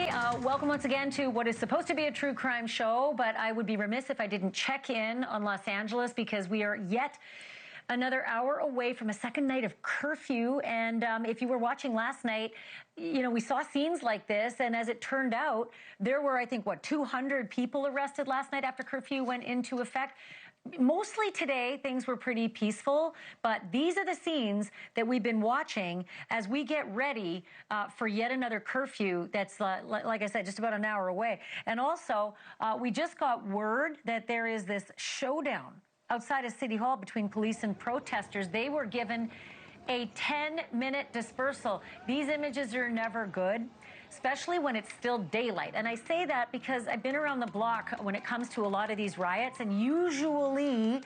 everybody. Welcome once again to what is supposed to be a true crime show, but I would be remiss if I didn't check in on Los Angeles because we are yet another hour away from a second night of curfew. And if you were watching last night, you know, we saw scenes like this. And as it turned out, there were, I think, 200 people arrested last night after curfew went into effect. Mostly today, things were pretty peaceful, but these are the scenes that we've been watching as we get ready for yet another curfew that's, like I said, just about an hour away. And also, we just got word that there is this showdown outside of City Hall between police and protesters. They were given a 10-minute dispersal. These images are never good, especially when it's still daylight. And I say that because I've been around the block when it comes to a lot of these riots, and usually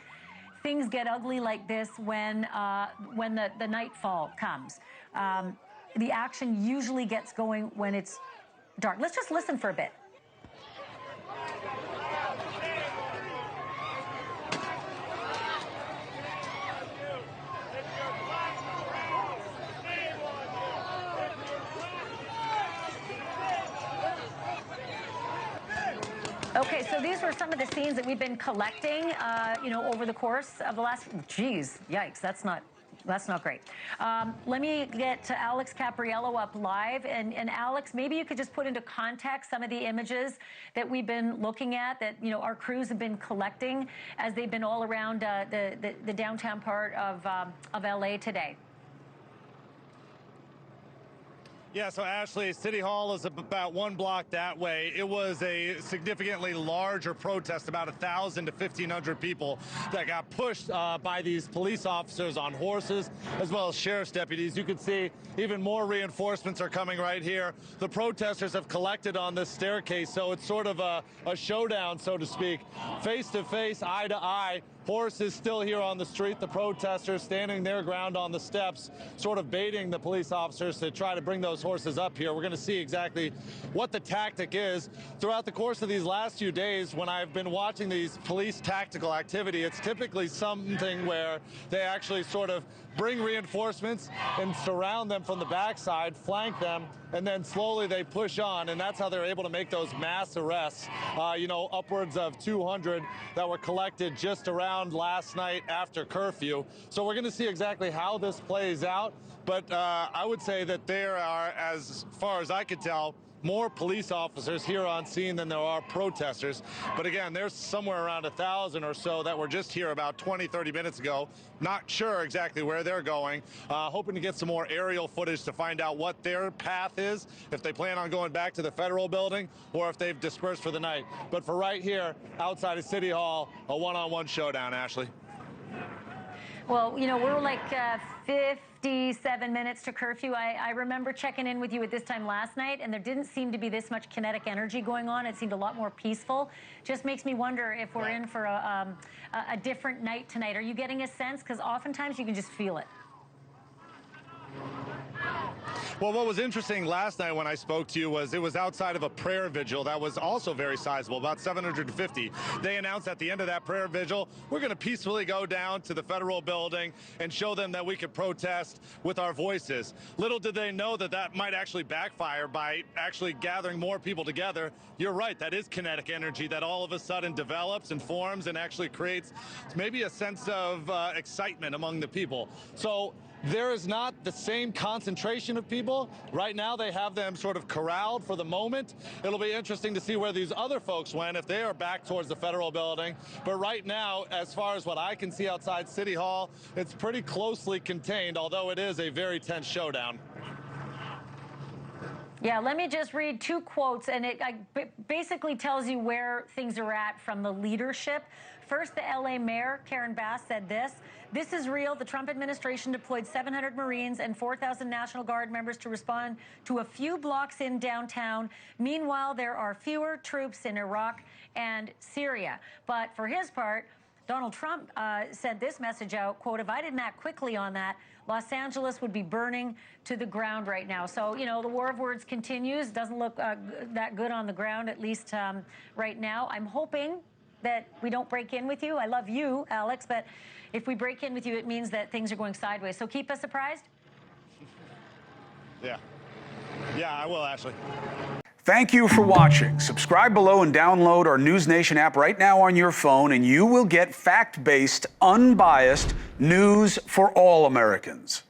things get ugly like this when the nightfall comes. The action usually gets going when it's dark. Let's just listen for a bit. Okay, so these were some of the scenes that we've been collecting, you know, over the course of the last. Geez, yikes! That's not great. Let me get to Alex Capriello up live, and Alex, maybe you could just put into context some of the images that we've been looking at, that you know our crews have been collecting as they've been all around the downtown part of LA today. Yeah, so Ashleigh, City Hall is about one block that way. It was a significantly larger protest, about 1,000 to 1,500 people that got pushed by these police officers on horses, as well as sheriff's deputies. You can see even more reinforcements are coming right here. The protesters have collected on this staircase, so it's sort of a showdown, so to speak. Face to face, eye to eye. Horses still here on the street, the protesters standing their ground on the steps, sort of baiting the police officers to try to bring those horses up here. We're going to see exactly what the tactic is. Throughout the course of these last few days, when I've been watching these police tactical activity, it's typically something where they actually sort of bring reinforcements and surround them from the backside, flank them, and then slowly they push on, and that's how they're able to make those mass arrests. You know, upwards of 200 that were collected just around last night after curfew. So we're going to see exactly how this plays out, but I would say that there are, as far as I could tell, more police officers here on scene than there are protesters. But again, there's somewhere around 1,000 or so that were just here about 20, 30 minutes ago. Not sure exactly where they're going. Hoping to get some more aerial footage to find out what their path is, if they plan on going back to the federal building or if they've dispersed for the night. But for right here, outside of City Hall, a one-on-one showdown, Ashleigh. Well, you know, we're like 57 minutes to curfew. I remember checking in with you at this time last night, and there didn't seem to be this much kinetic energy going on. It seemed a lot more peaceful. Just makes me wonder if we're in for a different night tonight. Are you getting a sense? Because oftentimes you can just feel it. Well, what was interesting last night when I spoke to you was it was outside of a prayer vigil that was also very sizable, about 750. They announced at the end of that prayer vigil, we're going to peacefully go down to the federal building and show them that we could protest with our voices. Little did they know that that might actually backfire by actually gathering more people together. You're right, that is kinetic energy that all of a sudden develops and forms and actually creates maybe a sense of excitement among the people. So there is not the same concentration of people. Right now, they have them sort of corralled for the moment. It'll be interesting to see where these other folks went, if they are back towards the federal building. But right now, as far as what I can see outside City Hall, it's pretty closely contained, although it is a very tense showdown. Yeah, let me just read two quotes, and it basically tells you where things are at from the leadership. First, the LA mayor, Karen Bass, said this: "This is real. The Trump administration deployed 700 Marines and 4,000 National Guard members to respond to a few blocks in downtown. Meanwhile, there are fewer troops in Iraq and Syria." But for his part, Donald Trump sent this message out, quote, "If I didn't act quickly on that, Los Angeles would be burning to the ground right now." So, you know, the war of words continues. Doesn't look that good on the ground, at least right now. I'm hoping that we don't break in with you. I love you, Alex, but if we break in with you, it means that things are going sideways. So keep us surprised. Yeah. Yeah, I will, Ashleigh. Thank you for watching. Subscribe below and download our NewsNation app right now on your phone, and you will get fact-based, unbiased news for all Americans.